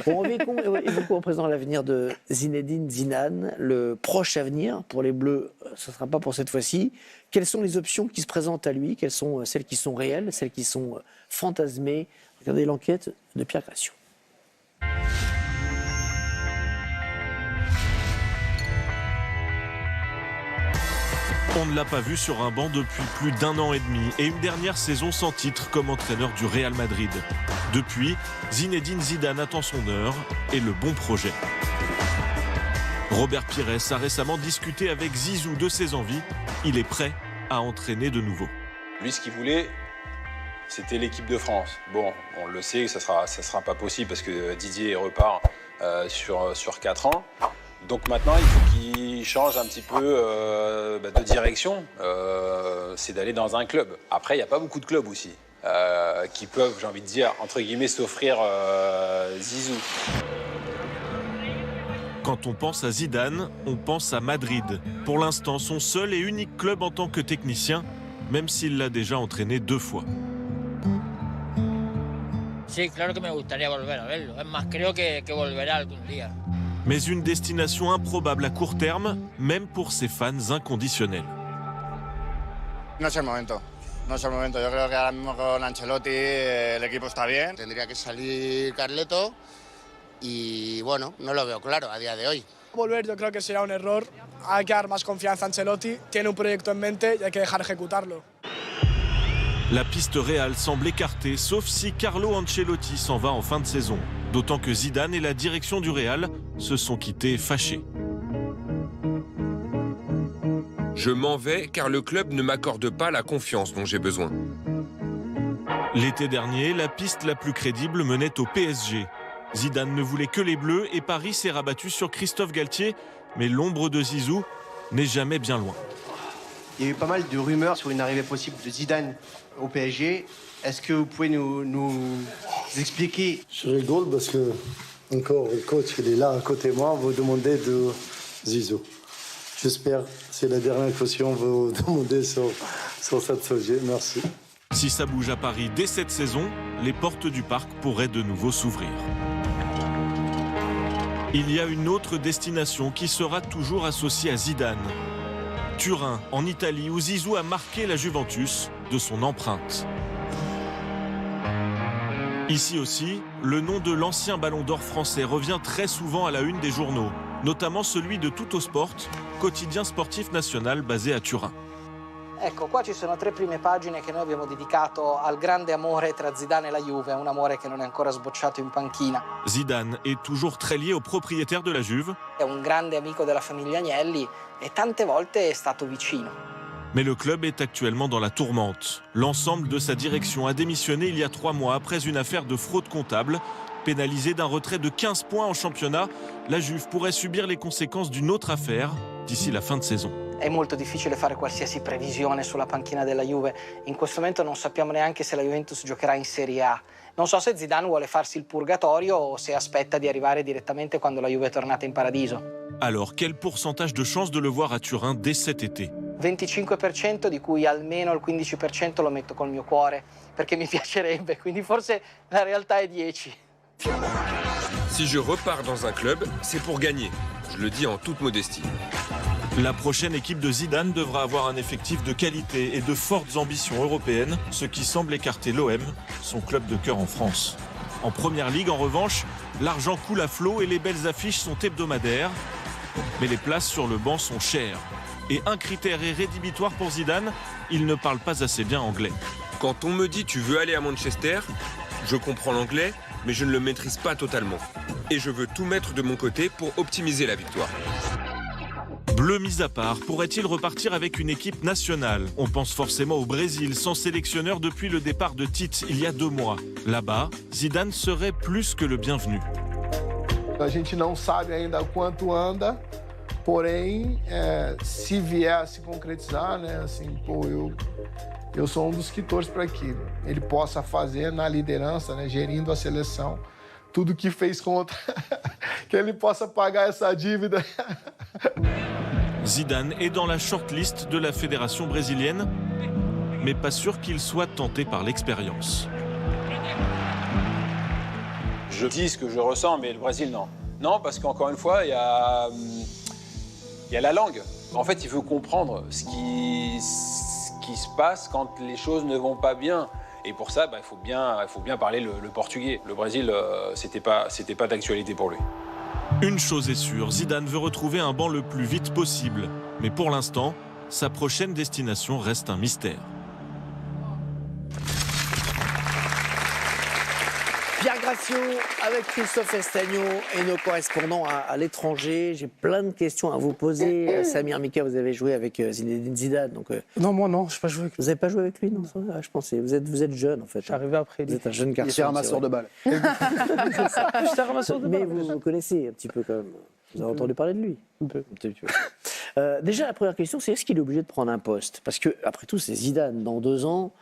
Bon, évoquons à présent l'avenir de Zinedine Zidane, le proche avenir pour les Bleus. Ce ne sera pas pour cette fois-ci. Quelles sont les options qui se présentent à lui? Quelles sont celles qui sont réelles, celles qui sont fantasmées? Regardez l'enquête de Pierre Gration. On ne l'a pas vu sur un banc depuis plus d'1 an et demi et une dernière saison sans titre comme entraîneur du Real Madrid. Depuis, Zinedine Zidane attend son heure et le bon projet. Robert Pires a récemment discuté avec Zizou de ses envies. Il est prêt à entraîner de nouveau. Lui, ce qu'il voulait, c'était l'équipe de France. Bon, on le sait que ça sera pas possible parce que Didier repart sur 4 ans. Donc maintenant, il faut qu'il change un petit peu de direction. C'est d'aller dans un club. Après, il n'y a pas beaucoup de clubs aussi qui peuvent, j'ai envie de dire, entre guillemets, s'offrir Zizou. Quand on pense à Zidane, on pense à Madrid. Pour l'instant, son seul et unique club en tant que technicien, même s'il l'a déjà entraîné 2 fois. Sí, claro que me gustaría volver a verlo. Es más, creo que volveré algún día. Mais une destination improbable à court terme, même pour ses fans inconditionnels. No es el momento. No es el momento. Yo creo que ahora mismo con Ancelotti el equipo está bien. Tendría que salir Carleto y bueno, no lo veo claro a día de hoy. Volver yo creo que será un error. Hay que dar más confianza a Ancelotti. Tiene un proyecto en mente y hay que dejar ejecutarlo. La piste réelle semble écartée, sauf si Carlo Ancelotti s'en va en fin de saison. D'autant que Zidane et la direction du Real se sont quittés fâchés. Je m'en vais car le club ne m'accorde pas la confiance dont j'ai besoin. L'été dernier, la piste la plus crédible menait au PSG. Zidane ne voulait que les Bleus et Paris s'est rabattu sur Christophe Galtier. Mais l'ombre de Zizou n'est jamais bien loin. Il y a eu pas mal de rumeurs sur une arrivée possible de Zidane au PSG. Est-ce que vous pouvez nous expliquer? Je rigole parce que, encore, le coach, il est là à côté de moi, vous demandez de Zizou. J'espère que c'est la dernière question que vous demandez sur cette sujet. Merci. Si ça bouge à Paris dès cette saison, les portes du parc pourraient de nouveau s'ouvrir. Il y a une autre destination qui sera toujours associée à Zidane. Turin, en Italie, où Zizou a marqué la Juventus de son empreinte. Ici aussi, le nom de l'ancien ballon d'or français revient très souvent à la une des journaux, notamment celui de Tuttosport, quotidien sportif national basé à Turin. Ecco, qua ci sono 3 prime pagine che noi abbiamo dedicato al grande amore tra Zidane e la Juve, un amore che non è ancora sbocciato in panchina. Zidane est toujours très lié au propriétaire de la Juve. È un grande amico della famiglia Agnelli e tante volte è stato vicino. Mais le club est actuellement dans la tourmente. L'ensemble de sa direction a démissionné il y a 3 mois après une affaire de fraude comptable. Pénalisée d'un retrait de 15 points en championnat, la Juve pourrait subir les conséquences d'une autre affaire d'ici la fin de saison. È molto difficile fare qualsiasi previsione sulla panchina della Juve. In questo momento non sappiamo neanche se la Juventus giocherà in Serie A. Non so se Zidane vuole farsi il purgatorio o se aspetta di arrivare direttamente quando la Juve è tornata in paradiso. Alors, quel pourcentage de chances de le voir à Turin dès cet été? 25%, di cui almeno il 15% lo metto col mio cuore, perché mi piacerebbe, quindi forse la realtà è 10. Si je repars dans un club, c'est pour gagner. Je le dis en toute modestie. La prochaine équipe de Zidane devra avoir un effectif de qualité et de fortes ambitions européennes, ce qui semble écarter l'OM, son club de cœur en France. En première ligue, en revanche, l'argent coule à flot et les belles affiches sont hebdomadaires. Mais les places sur le banc sont chères. Et un critère est rédhibitoire pour Zidane, il ne parle pas assez bien anglais. Quand on me dit tu veux aller à Manchester, je comprends l'anglais, mais je ne le maîtrise pas totalement. Et je veux tout mettre de mon côté pour optimiser la victoire. Bleu mis à part, pourrait-il repartir avec une équipe nationale? On pense forcément au Brésil, sans sélectionneur depuis le départ de Tite il y a 2 mois. Là-bas, Zidane serait plus que le bienvenu. A gente não sabe ainda quanto anda, porém, se vier a se concretizar, né, assim, eu sou dos que torce para que ele possa fazer na liderança, né, gerindo a seleção, tudo que fez contra, que ele possa pagar essa dívida. Zidane est dans la shortlist de la fédération brésilienne, mais pas sûr qu'il soit tenté par l'expérience. Je dis ce que je ressens, mais le Brésil, non. Non, parce qu'encore une fois, il y a la langue. En fait, il faut comprendre ce qui se passe quand les choses ne vont pas bien. Et pour ça, il faut bien parler le portugais. Le Brésil, c'était pas d'actualité pour lui. Une chose est sûre, Zidane veut retrouver un banc le plus vite possible. Mais pour l'instant, sa prochaine destination reste un mystère. Pierre Gracio avec Christophe Estagno et nos correspondants à l'étranger. J'ai plein de questions à vous poser. Samir Mika, vous avez joué avec Zinedine Zidane. Donc, Non, moi non, je n'ai pas joué avec lui. vous n'avez pas joué avec lui, non? Je pensais. Vous êtes jeune en fait. Je suis arrivé après Vous lui. êtes un jeune garçon. Il était ramasseur de balles. J'étais un ramasseur de Mais balles. vous connaissez un petit peu quand même. Vous avez entendu parler de lui? Un peu. Un petit peu. Déjà, la première question, c'est est-ce qu'il est obligé de prendre un poste? Parce que après tout, c'est Zidane. Dans 2 ans,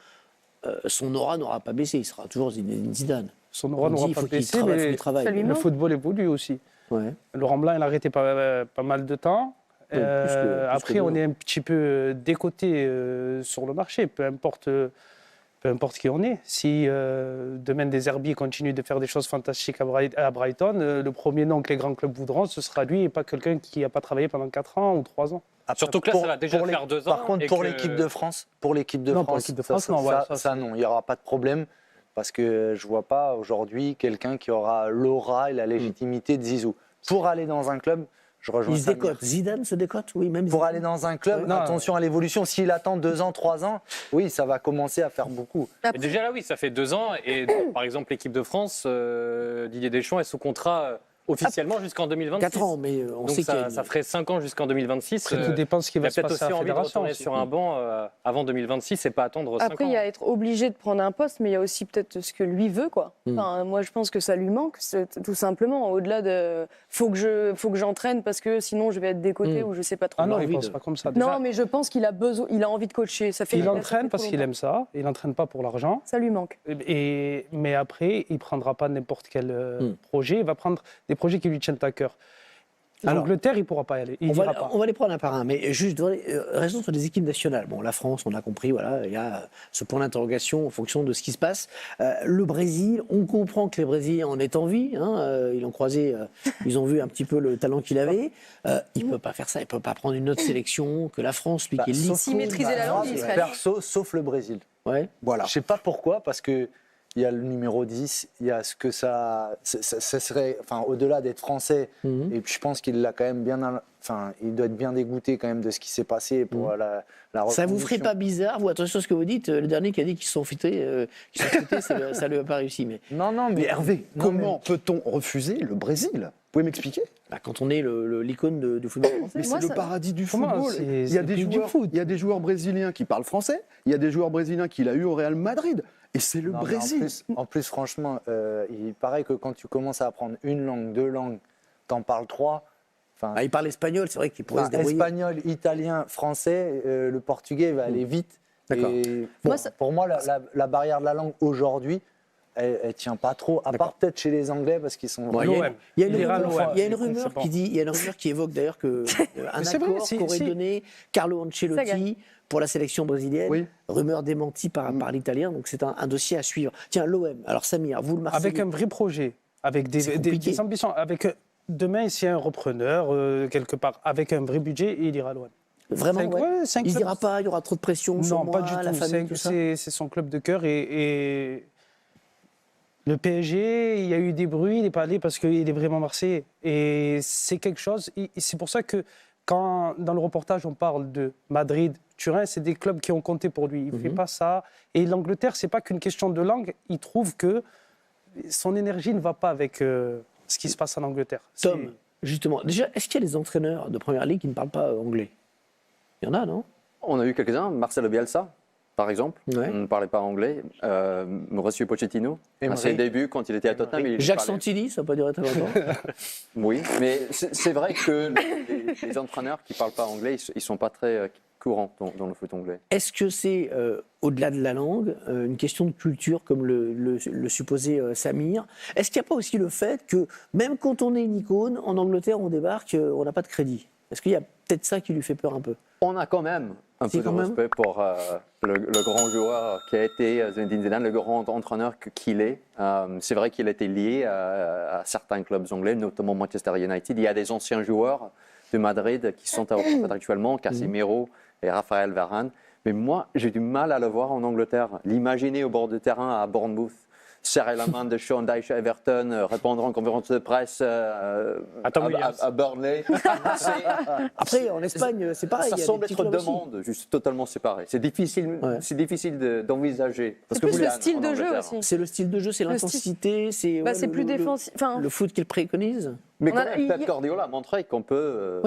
son aura n'aura pas baissé. Il sera toujours Zinedine Zidane. Son aura n'aura pas baissé, faut mais qu'il travaille. le football évolue aussi. Ouais. Laurent Blanc, il a arrêté pas mal de temps. Oui, plus Après, que on nous. est un petit peu décoté sur le marché, peu importe qui on est. Si demain des Herbiers continuent de faire des choses fantastiques à Brighton, le premier nom que les grands clubs voudront, ce sera lui et pas quelqu'un qui n'a pas travaillé pendant 4 ans ou 3 ans. Surtout que là, ça va déjà faire 2 ans. Par contre, pour l'équipe de France, non, pour l'équipe de France, non, ça, non, il n'y aura pas de problème. Parce que je ne vois pas aujourd'hui quelqu'un qui aura l'aura et la légitimité de Zizou. Pour aller dans un club, je rejoins Il se Samir. décote. Zidane se décote, oui, même. Pour aller dans un club, attention à l'évolution. S'il attend 2 ans, 3 ans, oui, ça va commencer à faire beaucoup. Mais déjà là, oui, ça fait 2 ans. Et par exemple, l'équipe de France, Didier Deschamps est sous contrat officiellement jusqu'en 2026. 4 ans, mais on Donc sait qu'il y a ça ferait 5 ans jusqu'en 2026. Après, tout dépend de ce qui va se Il a peut-être passer à aussi la envie de fédération. retourner sur un banc avant 2026 et pas attendre 5 ans. Après, il y a être obligé de prendre un poste, mais il y a aussi peut-être ce que lui veut, quoi. Enfin, moi, je pense que ça lui manque, tout simplement. Au-delà de faut que j'entraîne parce que sinon je vais être décoté ou je sais pas trop. Ah non, il envie pense de- pas comme ça. Non, mais je pense qu'il a besoin, il a envie de coacher. Ça fait. Il ça entraîne fait parce trop qu'il longtemps. aime ça. Il n'entraîne pas pour l'argent. Ça lui manque. Mais après, il ne prendra pas n'importe quel projet. Il va prendre des projets qui lui tiennent à cœur. Alors, L'Angleterre, il ne pourra pas y aller. Il on n'ira pas. va les prendre un par un, mais juste restons sur les équipes nationales. Bon, la France, on a compris, voilà, il y a ce point d'interrogation en fonction de ce qui se passe. Le Brésil, on comprend que les Brésiliens en aient envie. Ils l'ont croisé, ils ont vu un petit peu le talent qu'il avait. Il ne peut pas faire ça, il ne peut pas prendre une autre sélection que la France, lui qui est l'icône. S'il maîtrisait la langue, il serait Perso, sauf le Brésil. Ouais. Voilà. Je ne sais pas pourquoi, parce que il y a le numéro 10, il y a ce que ça serait, enfin, au-delà d'être français, et puis je pense qu'il l'a quand même bien, enfin, il doit être bien dégoûté quand même de ce qui s'est passé pour la Ça vous reconduction. ferait pas bizarre, vous, attention à ce que vous dites, le dernier qui a dit qu'ils se sont fités, ça lui a pas réussi. Mais Non, Mais Hervé, comment peut-on refuser le Brésil? Vous pouvez m'expliquer? quand on est l'icône du football français. Mais c'est le paradis du Comment football. c'est- Il y c'est a le des pays du joueurs, foot. il y a des joueurs brésiliens qui parlent français. Il y a des joueurs brésiliens qu'il a eu au Real Madrid. Et c'est le Non, mais Brésil. En plus, franchement, il paraît que quand tu commences à apprendre une langue, 2 langues, t'en parles 3. Il parle espagnol, c'est vrai qu'il pourrait se débrouiller. Espagnol, italien, français, le portugais va aller vite. D'accord. Et Moi, pour moi, la barrière de la langue aujourd'hui, elle ne tient pas trop, à part peut-être chez les Anglais parce qu'ils sont. Bon, il y a une rumeur bon. qui dit, il y a une rumeur qui évoque d'ailleurs que un c'est vrai, accord qu'aurait donné Carlo Ancelotti pour la sélection brésilienne. Oui. Rumeur démentie par l'Italien, donc c'est un dossier à suivre. Tiens, l'OM. Alors Samir, vous le Marseillais. Avec un vrai projet, avec C'est compliqué. des ambitions, avec demain, s'il y a un repreneur quelque part, avec un vrai budget, il ira loin. Vraiment, Cinq- ouais. ouais, 5 Il clubs. dira pas, il y aura trop de pression sur Non, moi, pas du la tout. famille, tout ça. C'est son club de cœur et le PSG, il y a eu des bruits, il n'est pas allé parce qu'il est vraiment marseillais. Et c'est quelque chose, c'est pour ça que quand dans le reportage on parle de Madrid, Turin, c'est des clubs qui ont compté pour lui. Il ne fait pas ça. Et l'Angleterre, c'est pas qu'une question de langue. Il trouve que son énergie ne va pas avec ce qui se passe en Angleterre. Tom, justement, déjà, est-ce qu'il y a des entraîneurs de première ligue qui ne parlent pas anglais? Il y en a, non? On a eu quelques-uns, Marcelo Bielsa, par exemple, Ouais. on ne parlait pas anglais. Mauricio Pochettino, à ses débuts, quand il était à Tottenham, il Jacques parlait. Santini, ça n'a pas duré très longtemps. Oui, mais c'est vrai que les entraîneurs qui ne parlent pas anglais, ils ne sont pas très courants dans le foot anglais. Est-ce que c'est, au-delà de la langue, une question de culture, comme le supposait Samir? Est-ce qu'il n'y a pas aussi le fait que, même quand on est une icône, en Angleterre, on débarque, on n'a pas de crédit? Est-ce qu'il y a peut-être ça qui lui fait peur un peu? On a quand même un peu de respect pour le grand joueur qui a été Zinedine Zidane, le grand entraîneur qu'il est. C'est vrai qu'il a été lié à certains clubs anglais, notamment Manchester United. Il y a des anciens joueurs de Madrid qui sont actuellement, Casemiro et Raphaël Varane. Mais moi, j'ai du mal à le voir en Angleterre. L'imaginer au bord du terrain à Bournemouth, serrer la main de Sean Dyche à Everton, répondre en conférence de presse à Burnley. Après, en Espagne, c'est pareil. Ça semble être deux mondes, juste totalement séparés. C'est difficile, d'envisager. C'est plus le style de jeu aussi. C'est le style de jeu, c'est l'intensité, c'est c'est plus défensif. Le foot qu'il préconise. Mais quand même, Pep Guardiola a montré qu'on peut,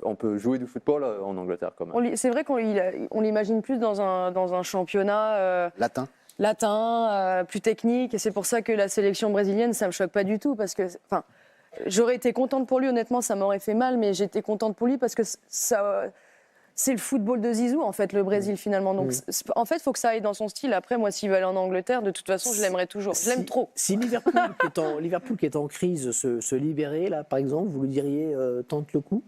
on peut jouer du football en Angleterre quand même. C'est vrai qu'on l'imagine plus dans un championnat latin, plus technique, et c'est pour ça que la sélection brésilienne, ça me choque pas du tout, parce que, enfin, j'aurais été contente pour lui, honnêtement, ça m'aurait fait mal, mais j'étais contente pour lui parce que c'est le football de Zizou, en fait, le Brésil, finalement. Donc, en fait, il faut que ça aille dans son style. Après, moi, s'il va aller en Angleterre, de toute façon, je l'aimerais toujours. Je l'aime trop. Si Liverpool, qui est en crise, se libérait, là, par exemple, vous lui diriez tente le coup?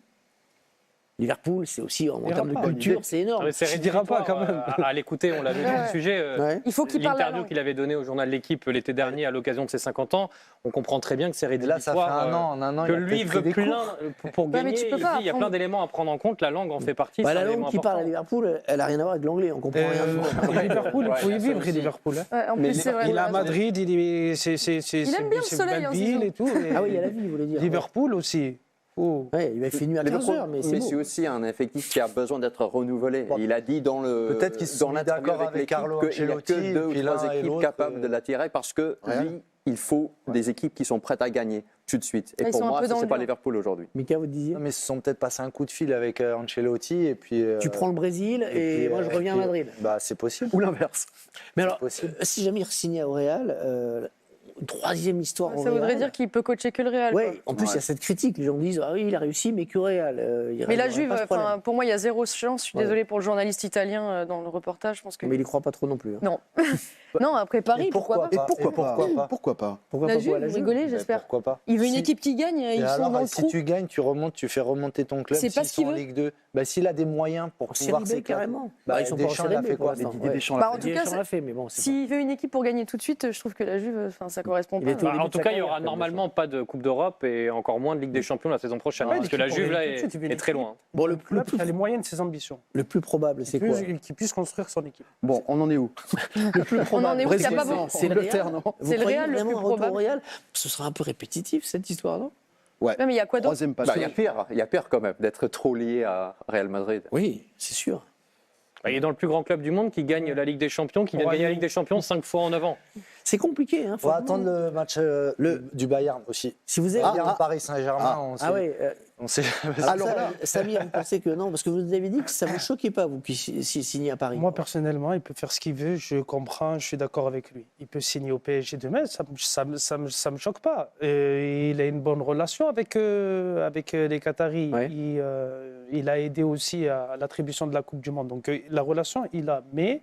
Liverpool, c'est aussi, en termes de culture, c'est énorme. C'est rédhibitoire pas quand même. À l'écouter, on l'a vu dans le sujet. Il faut qu'il parle la l'interview langue. qu'il avait donnée au journal L'Équipe l'été dernier à l'occasion de ses 50 ans, on comprend très bien que c'est rédhibitoire. Là, ça fait un an, que il a lui peut-être veut pris des plein cours. pour mais gagner. tu peux Il pas dit, il y a plein apprendre. d'éléments à prendre en compte. La langue en fait partie. La c'est un langue élément qui parle à important. Liverpool, elle n'a rien à voir avec l'anglais, on comprend rien. Liverpool, il faut y vivre, Liverpool. En plus, c'est vrai. Il est à Madrid, il aime bien le soleil, hein, ville Zizou. et tout. Ah oui, il y a la vie, vous voulez dire. Liverpool aussi. Oh. Ouais, il va finir à 15h, mais c'est Mais beau. c'est aussi un effectif qui a besoin d'être renouvelé. Il a dit dans le Peut-être qu'il se met d'accord avec Carlo qu'il n'y a Ancelotti, que 2 ou puis 3 l'un et équipes l'autre, capables de l'attirer parce que lui, il faut des équipes qui sont prêtes à gagner tout de suite. Et Ils pour sont un moi, peu ce dans n'est le pas dur. Liverpool aujourd'hui. Mika, vous disiez Non, mais ils se sont peut-être passé un coup de fil avec Ancelotti et puis. Tu prends le Brésil et moi je reviens à Madrid. Bah, c'est possible. Ou l'inverse. Mais alors, possible. si jamais il signait au Real, troisième histoire au Ça voudrait Real. dire qu'il peut coacher que le Real. Ouais, quoi. en plus il y a cette critique, les gens disent ah oui il a réussi mais que Real. Mais la Juve, pour moi, il y a zéro chance. Je suis désolée pour le journaliste italien dans le reportage. Je pense que... Mais il y croit pas trop non plus. Hein. Non. Non, après Paris, pourquoi pas Pourquoi pas Pourquoi La pas Juve, quoi, la vous Juve rigolez, j'espère. Pourquoi pas Il veut une équipe qui gagne, Et ils sont alors, dans le si trou. tu gagnes, tu fais remonter ton club. C'est pas s'ils ce qu'il sont en veut. Ligue 2. Bah, s'il a des moyens pour En pouvoir Série B carrément. Bah, ils sont pas en Deschamps, Série il a B fait pour quoi l'instant. Didier Ouais. Deschamps Bah, en tout cas, Deschamps l'a fait, mais bon. c'est s'il veut une équipe pour gagner tout de suite, je trouve que la Juve, ça correspond pas. était au début En de tout sa cas, il n'y carrière, aura comme normalement pas de Coupe d'Europe et encore moins de Ligue des Champions la saison prochaine. Ouais, Parce que la l'équipe Juve là pour gagner tout de suite, il veut est très loin. Bon, le Club plus, qui a les moyens de ses ambitions. le plus probable, c'est quoi Qu'il puisse construire son équipe. Bon, on en est où? Le plus On en est où? Il y a pas Brésil, beaucoup. C'est le Angleterre, Real. non? Vous C'est le croyez Real le vraiment plus un retour au probable. Real Ce sera un peu répétitif cette histoire, non? Ouais. Ouais, mais il y a quoi d'autre? Troisième pas. Il y a pire quand même d'être trop lié à Real Madrid. Oui, c'est sûr. Il est dans le plus grand club du monde qui gagne la Ligue des Champions, qui vient de gagner la Ligue des Champions 5 fois en 9 ans. C'est compliqué. Hein, On va attendre le match du Bayern aussi. Si vous avez Bayern Paris Saint-Germain, on sait. Alors là, Samir, vous pensez que non, parce que vous avez dit que ça ne vous choquait pas, vous qui signez à Paris. Moi, personnellement, il peut faire ce qu'il veut, je comprends, je suis d'accord avec lui. Il peut signer au PSG demain, ça me choque pas. Il a une bonne relation avec les Qataris. Ouais. Il a aidé aussi à l'attribution de la Coupe du Monde. Donc la relation, il a. Mais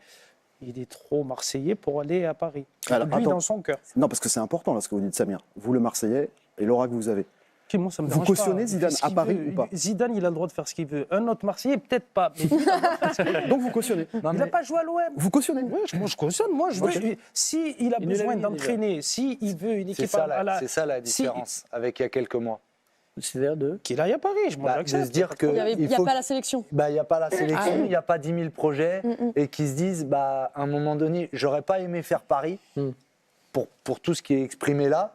il est trop marseillais pour aller à Paris. Alors, lui, attends. dans son cœur. Non, parce que c'est important là ce que vous dites, Samir. Vous le Marseillais et l'aura que vous avez. Puis moi, ça me Vous dérange cautionnez pas. Zidane Il fait ce à qu'il Paris veut. ou pas? Zidane, il a le droit de faire ce qu'il veut. Un autre Marseillais, peut-être pas. Mais Donc vous cautionnez. il n'a pas joué à l'OM. Vous cautionnez. Oui, moi je cautionne. Moi, je veux. Si il a Il besoin nous l'a dit d'entraîner, si il veut une C'est équipe ça, à la, c'est ça la différence avec il y a quelques mois. C'est-à-dire de qu'il aille à Paris, moi De j'accepte. se dire que Il n'y a pas la sélection. il n'y a pas la sélection, il n'y a pas 10 000 projets, Mm. et qui se disent, à un moment donné, j'aurais pas aimé faire Paris pour tout ce qui est exprimé là,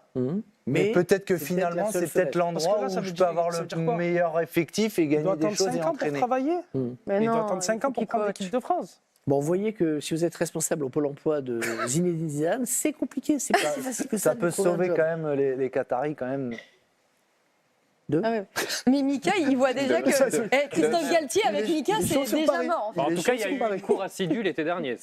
mais peut-être que c'est finalement, peut-être la seule c'est peut-être fenêtre. Parce que l'endroit là, où ça veut je peux dire- avoir ça veut dire le quoi meilleur effectif et Il gagner doit des attendre choses et 5 ans pour entraîner. travailler. Mais Il non, doit attendre 5 ans pour prendre l'équipe de France. Bon, vous voyez que si vous êtes responsable au Pôle emploi de Zinedine Zidane, c'est compliqué, c'est pas si facile que ça. Ça de peut trouver un sauver job. quand même les Qataris quand même. Ah ouais. Mais Mika, il voit déjà que Christophe Galtier avec Mika, c'est déjà mort. En tout cas, il y a eu un cours assidu l'été dernier.